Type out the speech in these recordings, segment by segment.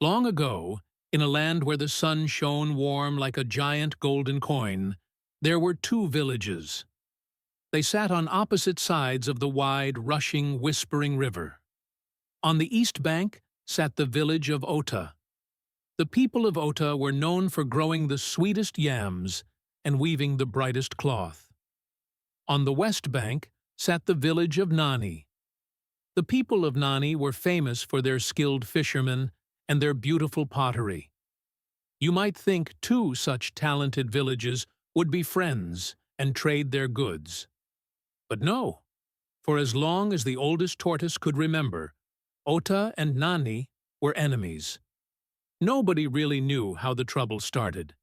Long ago, in a land where the sun shone warm like a giant golden coin, there were two villages. They sat on opposite sides of the wide, rushing, whispering river. On the east bank sat the village of Ota. The people of Ota were known for growing the sweetest yams and weaving the brightest cloth. On the west bank sat the village of Nani. The people of Nani were famous for their skilled fishermen and their beautiful pottery. You might think two such talented villages would be friends and trade their goods. But no, for as long as the oldest tortoise could remember, Ota and Nani were enemies. Nobody really knew how the trouble started.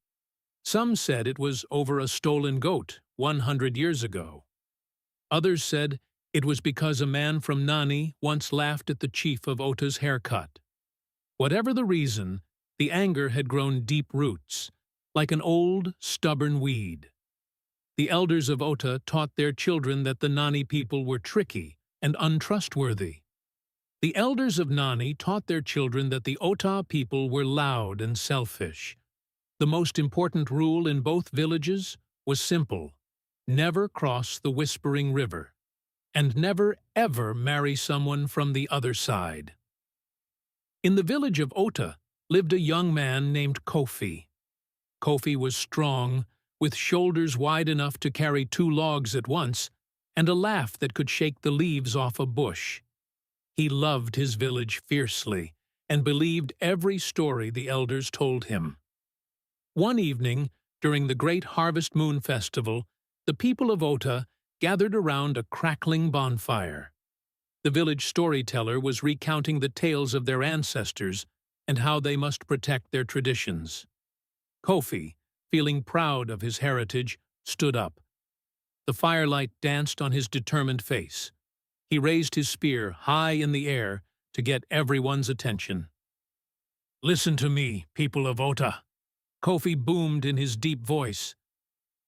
Some said it was over a stolen goat 100 years ago. Others said it was because a man from Nani once laughed at the chief of Ota's haircut. Whatever the reason, the anger had grown deep roots, like an old, stubborn weed. The elders of Ota taught their children that the Nani people were tricky and untrustworthy. The elders of Nani taught their children that the Ota people were loud and selfish. The most important rule in both villages was simple: never cross the Whispering River, and never ever marry someone from the other side. In the village of Ota lived a young man named Kofi. Kofi was strong, with shoulders wide enough to carry 2 logs at once, and a laugh that could shake the leaves off a bush. He loved his village fiercely and believed every story the elders told him. One evening, during the great Harvest Moon Festival, the people of Ota gathered around a crackling bonfire. The village storyteller was recounting the tales of their ancestors and how they must protect their traditions. Kofi, feeling proud of his heritage, stood up. The firelight danced on his determined face. He raised his spear high in the air to get everyone's attention. "Listen to me, people of Ota," Kofi boomed in his deep voice.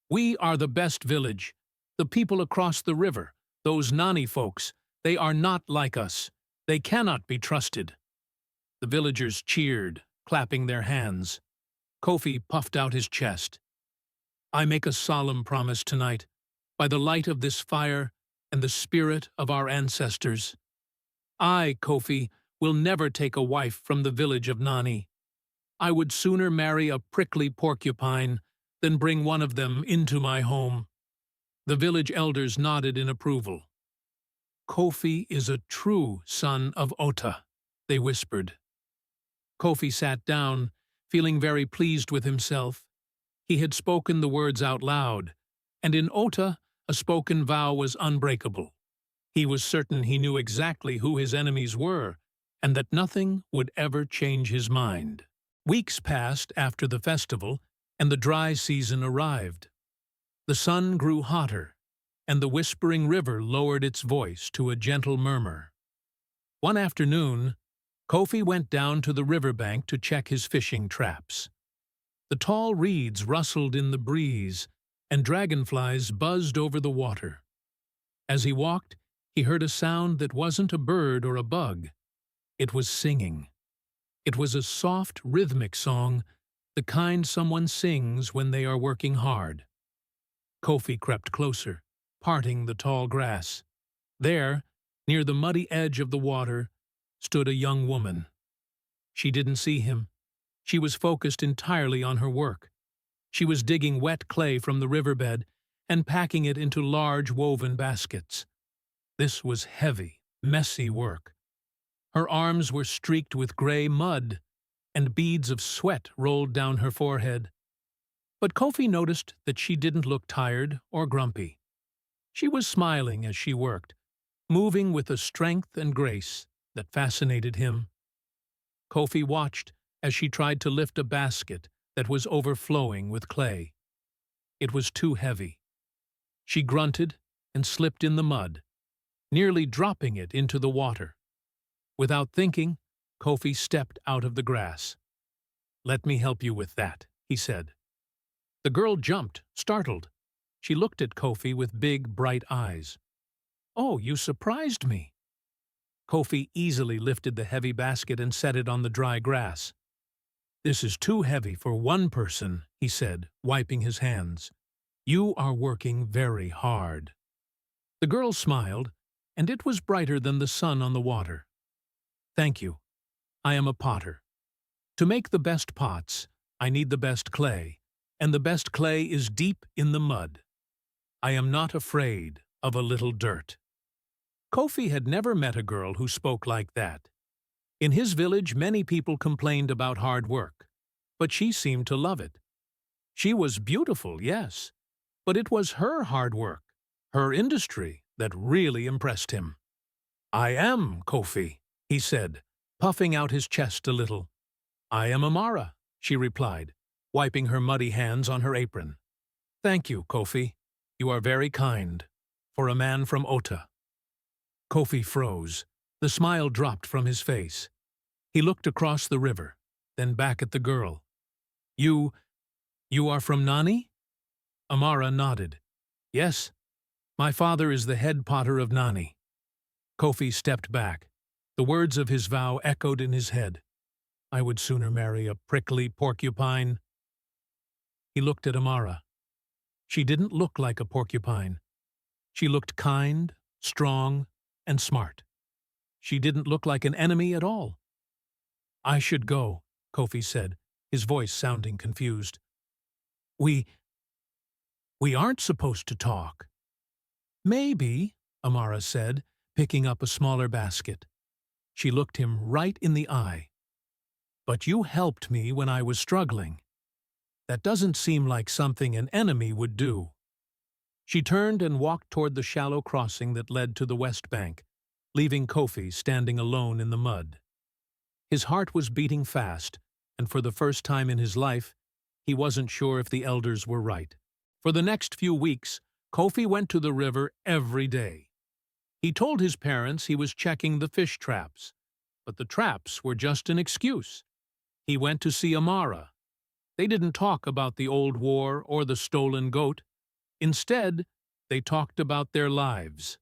"We are the best village. The people across the river, those Nani folks, they are not like us. They cannot be trusted." The villagers cheered, clapping their hands. Kofi puffed out his chest. "I make a solemn promise tonight, by the light of this fire and the spirit of our ancestors. I, Kofi, will never take a wife from the village of Nani. I would sooner marry a prickly porcupine than bring one of them into my home." The village elders nodded in approval. "Kofi is a true son of Ota," they whispered. Kofi sat down, feeling very pleased with himself. He had spoken the words out loud, and in Ota, a spoken vow was unbreakable. He was certain he knew exactly who his enemies were, and that nothing would ever change his mind. Weeks passed after the festival, and the dry season arrived. The sun grew hotter, and the Whispering River lowered its voice to a gentle murmur. One afternoon, Kofi went down to the riverbank to check his fishing traps. The tall reeds rustled in the breeze, and dragonflies buzzed over the water. As he walked, he heard a sound that wasn't a bird or a bug. It was singing. It was a soft, rhythmic song, the kind someone sings when they are working hard. Kofi crept closer, parting the tall grass. There, near the muddy edge of the water, stood a young woman. She didn't see him. She was focused entirely on her work. She was digging wet clay from the riverbed and packing it into large woven baskets. This was heavy, messy work. Her arms were streaked with gray mud, and beads of sweat rolled down her forehead. But Kofi noticed that she didn't look tired or grumpy. She was smiling as she worked, moving with a strength and grace that fascinated him. Kofi watched as she tried to lift a basket that was overflowing with clay. It was too heavy. She grunted and slipped in the mud, nearly dropping it into the water. Without thinking, Kofi stepped out of the grass. "Let me help you with that," he said. The girl jumped, startled. She looked at Kofi with big, bright eyes. "Oh, you surprised me." Kofi easily lifted the heavy basket and set it on the dry grass. "This is too heavy for one person," he said, wiping his hands. "You are working very hard." The girl smiled, and it was brighter than the sun on the water. "Thank you. I am a potter. To make the best pots, I need the best clay, and the best clay is deep in the mud. I am not afraid of a little dirt." Kofi had never met a girl who spoke like that. In his village, many people complained about hard work, but she seemed to love it. She was beautiful, yes, but it was her hard work, her industry, that really impressed him. "I am Kofi," he said, puffing out his chest a little. "I am Amara," she replied, wiping her muddy hands on her apron. "Thank you, Kofi. You are very kind, for a man from Ota." Kofi froze. The smile dropped from his face. He looked across the river, then back at the girl. You are from Nani?" Amara nodded. "Yes. My father is the head potter of Nani." Kofi stepped back. The words of his vow echoed in his head. "I would sooner marry a prickly porcupine." He looked at Amara. She didn't look like a porcupine. She looked kind, strong, and smart. She didn't look like an enemy at all. "I should go," Kofi said, his voice sounding confused. We aren't supposed to talk." "Maybe," Amara said, picking up a smaller basket. She looked him right in the eye. "But you helped me when I was struggling. That doesn't seem like something an enemy would do." She turned and walked toward the shallow crossing that led to the west bank, leaving Kofi standing alone in the mud. His heart was beating fast, and for the first time in his life, he wasn't sure if the elders were right. For the next few weeks, Kofi went to the river every day. He told his parents he was checking the fish traps, but the traps were just an excuse. He went to see Amara. They didn't talk about the old war or the stolen goat. Instead, they talked about their lives.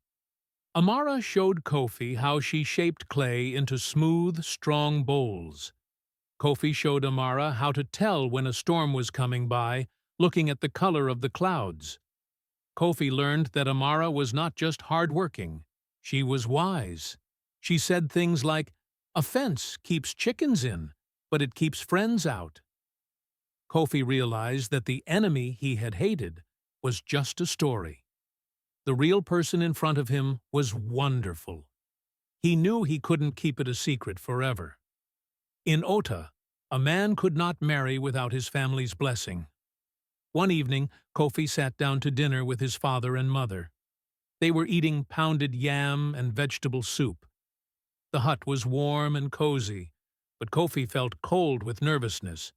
Amara showed Kofi how she shaped clay into smooth, strong bowls. Kofi showed Amara how to tell when a storm was coming by, looking at the color of the clouds. Kofi learned that Amara was not just hard-working. She was wise. She said things like, "A fence keeps chickens in, but it keeps friends out." Kofi realized that the enemy he had hated was just a story. The real person in front of him was wonderful. He knew he couldn't keep it a secret forever. In Ota, a man could not marry without his family's blessing. One evening, Kofi sat down to dinner with his father and mother. They were eating pounded yam and vegetable soup. The hut was warm and cozy, but Kofi felt cold with nervousness.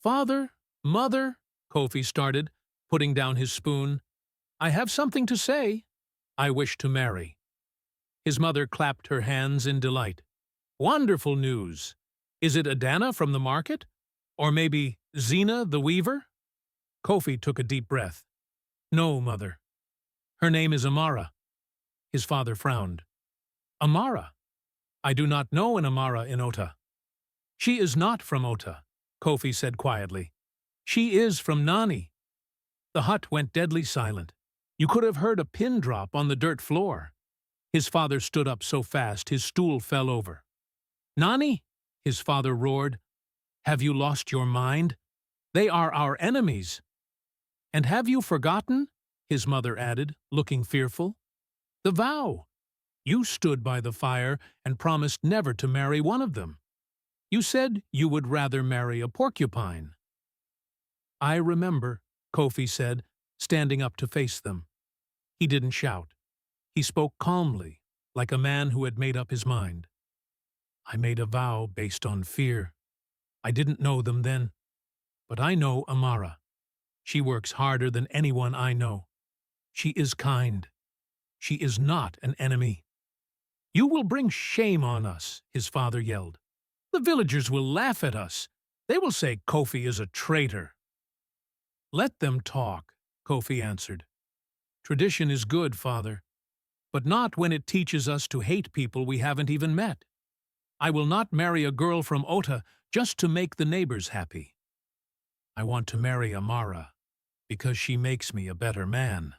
"Father, Mother," Kofi started, putting down his spoon, "I have something to say. I wish to marry." His mother clapped her hands in delight. "Wonderful news! Is it Adana from the market? Or maybe Zena the weaver?" Kofi took a deep breath. "No, Mother. Her name is Amara." His father frowned. "Amara? I do not know an Amara in Ota." "She is not from Ota," Kofi said quietly. "She is from Nani." The hut went deadly silent. You could have heard a pin drop on the dirt floor. His father stood up so fast his stool fell over. "Nani?" his father roared. "Have you lost your mind? They are our enemies." "And have you forgotten?" his mother added, looking fearful. "The vow. You stood by the fire and promised never to marry one of them. You said you would rather marry a porcupine." "I remember," Kofi said, standing up to face them. He didn't shout. He spoke calmly, like a man who had made up his mind. "I made a vow based on fear. I didn't know them then. But I know Amara. She works harder than anyone I know. She is kind. She is not an enemy." "You will bring shame on us," his father yelled. "The villagers will laugh at us. They will say Kofi is a traitor." "Let them talk," Kofi answered. "Tradition is good, Father, but not when it teaches us to hate people we haven't even met. I will not marry a girl from Ota just to make the neighbors happy. I want to marry Amara because she makes me a better man."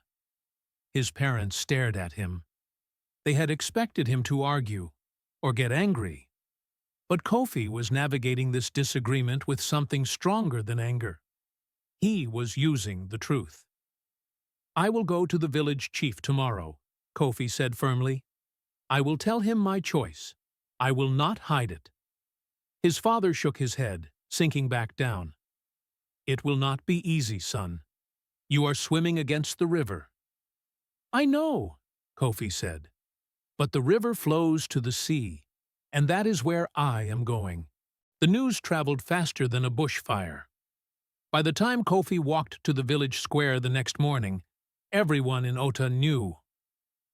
His parents stared at him. They had expected him to argue or get angry. But Kofi was navigating this disagreement with something stronger than anger. He was using the truth. "I will go to the village chief tomorrow," Kofi said firmly. "I will tell him my choice. I will not hide it." His father shook his head, sinking back down. "It will not be easy, son. You are swimming against the river." "I know," Kofi said. "But the river flows to the sea, and that is where I am going." The news traveled faster than a bushfire. By the time Kofi walked to the village square the next morning, everyone in Ota knew.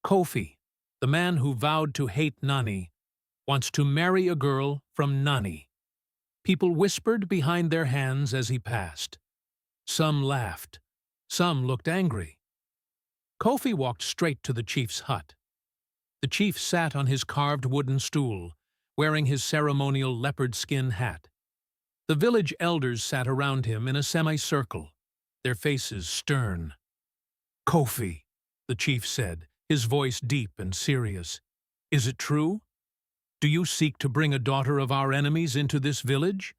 Kofi, the man who vowed to hate Nani, wants to marry a girl from Nani. People whispered behind their hands as he passed. Some laughed. Some looked angry. Kofi walked straight to the chief's hut. The chief sat on his carved wooden stool, wearing his ceremonial leopard skin hat. The village elders sat around him in a semicircle, their faces stern. "Kofi," the chief said, his voice deep and serious, "is it true? Do you seek to bring a daughter of our enemies into this village?"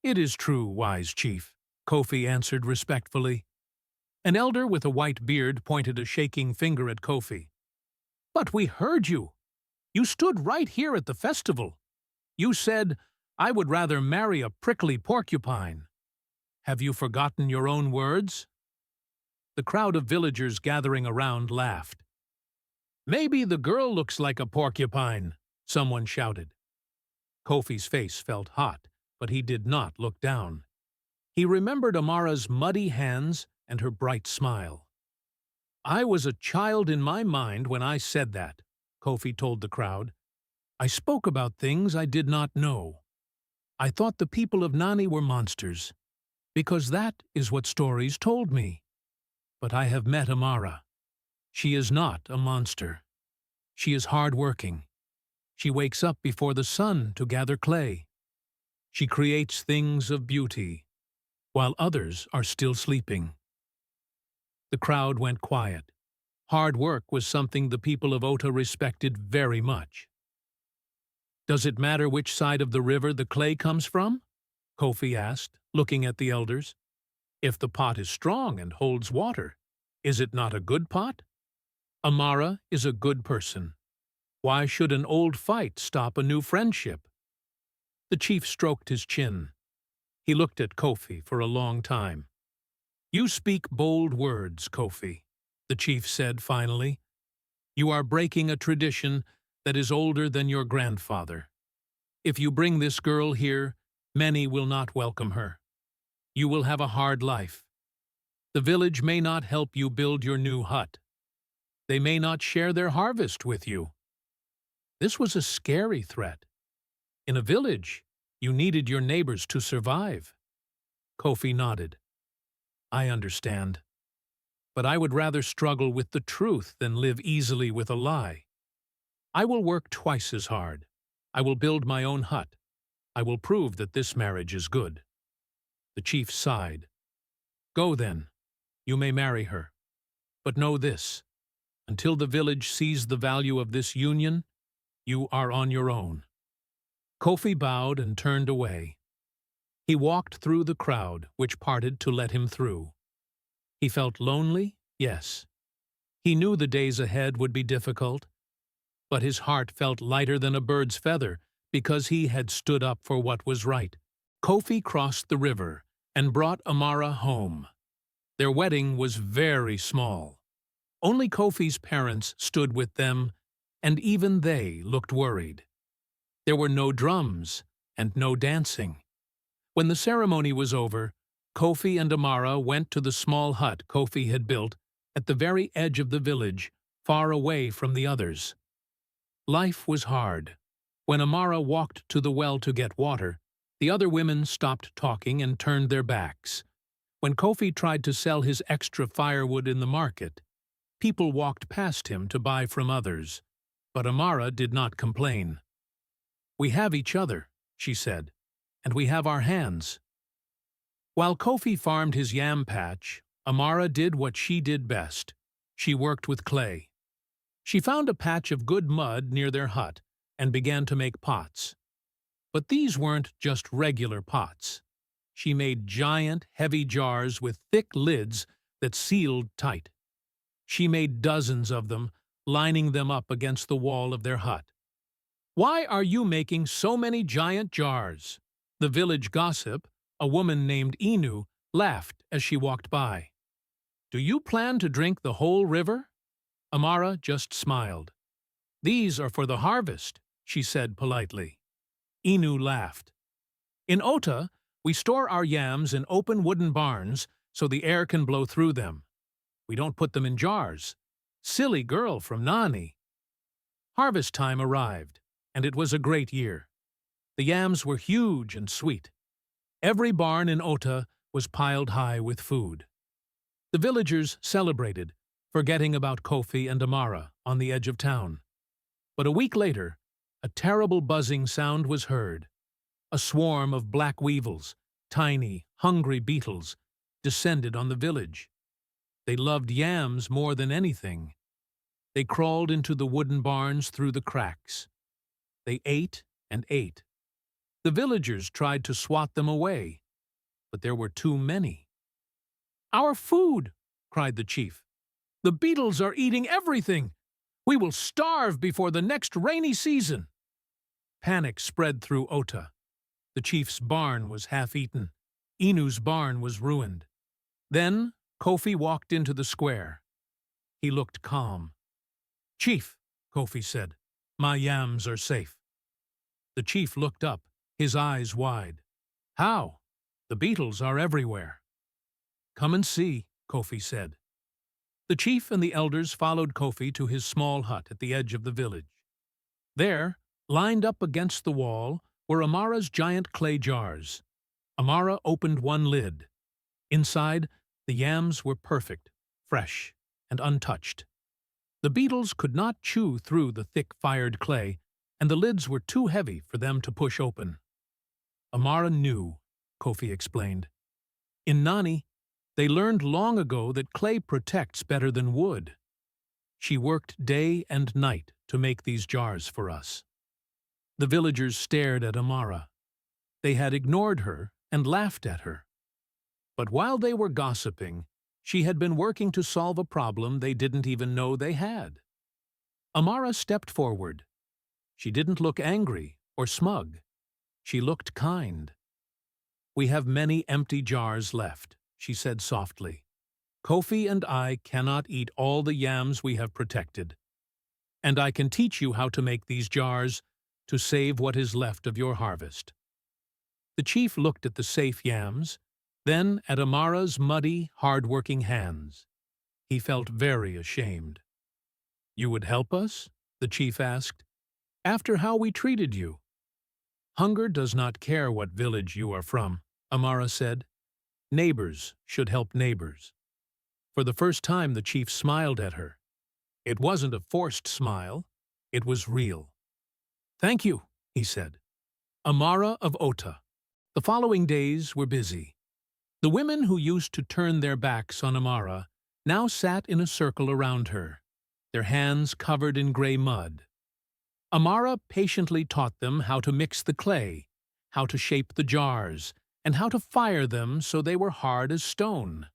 "It is true, wise chief," Kofi answered respectfully. An elder with a white beard pointed a shaking finger at Kofi. "But we heard you. You stood right here at the festival. You said, 'I would rather marry a prickly porcupine.' Have you forgotten your own words?" The crowd of villagers gathering around laughed. "Maybe the girl looks like a porcupine," someone shouted. Kofi's face felt hot, but he did not look down. He remembered Amara's muddy hands and her bright smile. "I was a child in my mind when I said that," Kofi told the crowd. "I spoke about things I did not know. I thought the people of Nani were monsters, because that is what stories told me. But I have met Amara. She is not a monster. She is hard-working. She wakes up before the sun to gather clay. She creates things of beauty, while others are still sleeping." The crowd went quiet. Hard work was something the people of Ota respected very much. "Does it matter which side of the river the clay comes from?" Kofi asked, looking at the elders. "If the pot is strong and holds water, is it not a good pot? Amara is a good person. Why should an old fight stop a new friendship?" The chief stroked his chin. He looked at Kofi for a long time. "You speak bold words, Kofi," the chief said finally. "You are breaking a tradition that is older than your grandfather. If you bring this girl here, many will not welcome her. You will have a hard life. The village may not help you build your new hut. They may not share their harvest with you." This was a scary threat. In a village, you needed your neighbors to survive. Kofi nodded. "I understand. But I would rather struggle with the truth than live easily with a lie. I will work twice as hard. I will build my own hut. I will prove that this marriage is good." The chief sighed. "Go then. You may marry her. But know this. Until the village sees the value of this union, you are on your own." Kofi bowed and turned away. He walked through the crowd, which parted to let him through. He felt lonely, yes. He knew the days ahead would be difficult, but his heart felt lighter than a bird's feather because he had stood up for what was right. Kofi crossed the river and brought Amara home. Their wedding was very small. Only Kofi's parents stood with them, and even they looked worried. There were no drums and no dancing. When the ceremony was over, Kofi and Amara went to the small hut Kofi had built at the very edge of the village, far away from the others. Life was hard. When Amara walked to the well to get water, the other women stopped talking and turned their backs. When Kofi tried to sell his extra firewood in the market, people walked past him to buy from others, but Amara did not complain. We have each other, she said, and we have our hands. While Kofi farmed his yam patch, Amara did what she did best. She worked with clay. She found a patch of good mud near their hut and began to make pots. But these weren't just regular pots. She made giant, heavy jars with thick lids that sealed tight. She made dozens of them, lining them up against the wall of their hut. "Why are you making so many giant jars?" The village gossip, a woman named Inu, laughed as she walked by. "Do you plan to drink the whole river?" Amara just smiled. "These are for the harvest," she said politely. Inu laughed. "In Ota, we store our yams in open wooden barns so the air can blow through them. We don't put them in jars. Silly girl from Nani." Harvest time arrived, and it was a great year. The yams were huge and sweet. Every barn in Ota was piled high with food. The villagers celebrated, forgetting about Kofi and Amara on the edge of town. But a week later, a terrible buzzing sound was heard. A swarm of black weevils, tiny, hungry beetles, descended on the village. They loved yams more than anything. They crawled into the wooden barns through the cracks. They ate and ate. The villagers tried to swat them away, but there were too many. "Our food!" cried the chief. "The beetles are eating everything! We will starve before the next rainy season!" Panic spread through Ota. The chief's barn was half-eaten. Inu's barn was ruined. Then Kofi walked into the square. He looked calm. "Chief," Kofi said, "my yams are safe." The chief looked up, his eyes wide. "How? The beetles are everywhere." "Come and see," Kofi said. The chief and the elders followed Kofi to his small hut at the edge of the village. There, lined up against the wall, were Amara's giant clay jars. Amara opened one lid. Inside, the yams were perfect, fresh, and untouched. The beetles could not chew through the thick fired clay, and the lids were too heavy for them to push open. Amara knew, Kofi explained. In Nani, they learned long ago that clay protects better than wood. She worked day and night to make these jars for us. The villagers stared at Amara. They had ignored her and laughed at her. But while they were gossiping, she had been working to solve a problem they didn't even know they had. Amara stepped forward. She didn't look angry or smug. She looked kind. "We have many empty jars left," she said softly. "Kofi and I cannot eat all the yams we have protected. And I can teach you how to make these jars to save what is left of your harvest." The chief looked at the safe yams, then at Amara's muddy, hard-working hands. He felt very ashamed. "You would help us?" the chief asked. "After how we treated you?" "Hunger does not care what village you are from," Amara said. "Neighbors should help neighbors." For the first time the chief smiled at her. It wasn't a forced smile. It was real. "Thank you," he said. Amara of Ota. The following days were busy. The women who used to turn their backs on Amara now sat in a circle around her, their hands covered in gray mud. Amara patiently taught them how to mix the clay, how to shape the jars, and how to fire them so they were hard as stone.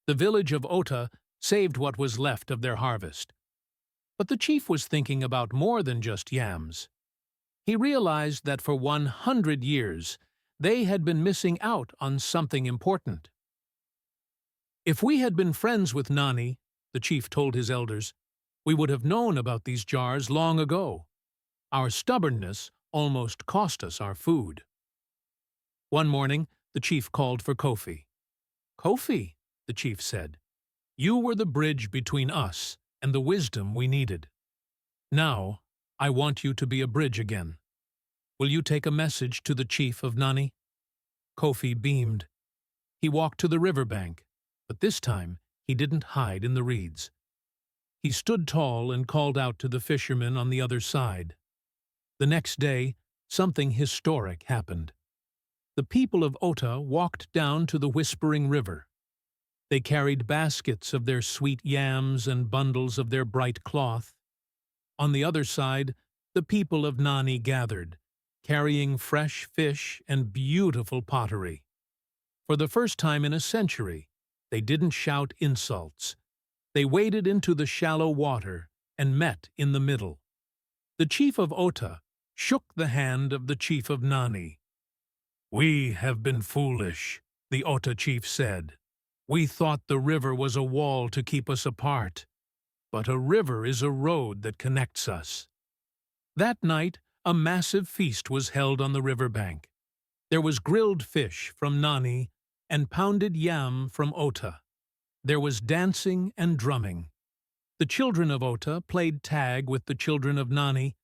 The village of Ota saved what was left of their harvest. But the chief was thinking about more than just yams. He realized that for 100 years, they had been missing out on something important. "If we had been friends with Nani," the chief told his elders, "we would have known about these jars long ago. Our stubbornness almost cost us our food." One morning, the chief called for Kofi. "Kofi," the chief said, "you were the bridge between us and the wisdom we needed. Now, I want you to be a bridge again. Will you take a message to the chief of Nani?" Kofi beamed. He walked to the riverbank, but this time he didn't hide in the reeds. He stood tall and called out to the fishermen on the other side. The next day, something historic happened. The people of Ota walked down to the Whispering River. They carried baskets of their sweet yams and bundles of their bright cloth. On the other side, the people of Nani gathered, carrying fresh fish and beautiful pottery. For the first time in a century, they didn't shout insults. They waded into the shallow water and met in the middle. The chief of Ota shook the hand of the chief of Nani. "We have been foolish," the Ota chief said. "We thought the river was a wall to keep us apart. But a river is a road that connects us." That night, a massive feast was held on the riverbank. There was grilled fish from Nani and pounded yam from Ota. There was dancing and drumming. The children of Ota played tag with the children of Nani,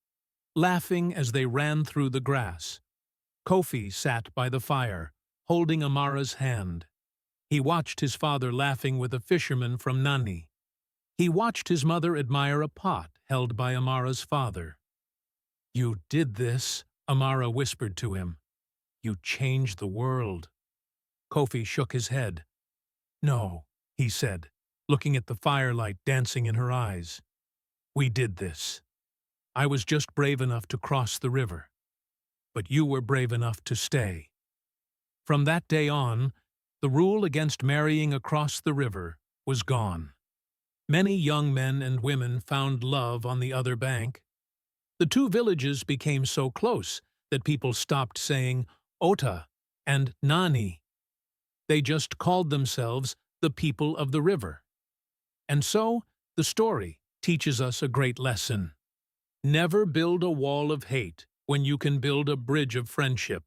laughing as they ran through the grass. Kofi sat by the fire, holding Amara's hand. He watched his father laughing with a fisherman from Nani. He watched his mother admire a pot held by Amara's father. "You did this," Amara whispered to him. "You changed the world." Kofi shook his head. "No," he said, looking at the firelight dancing in her eyes. "We did this. I was just brave enough to cross the river. But you were brave enough to stay." From that day on, the rule against marrying across the river was gone. Many young men and women found love on the other bank. The two villages became so close that people stopped saying Ota and Nani. They just called themselves the people of the river. And so, the story teaches us a great lesson. Never build a wall of hate when you can build a bridge of friendship.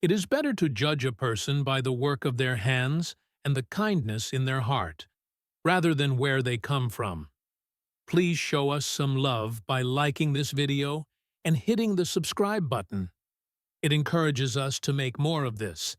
It is better to judge a person by the work of their hands and the kindness in their heart, rather than where they come from. Please show us some love by liking this video and hitting the subscribe button. It encourages us to make more of this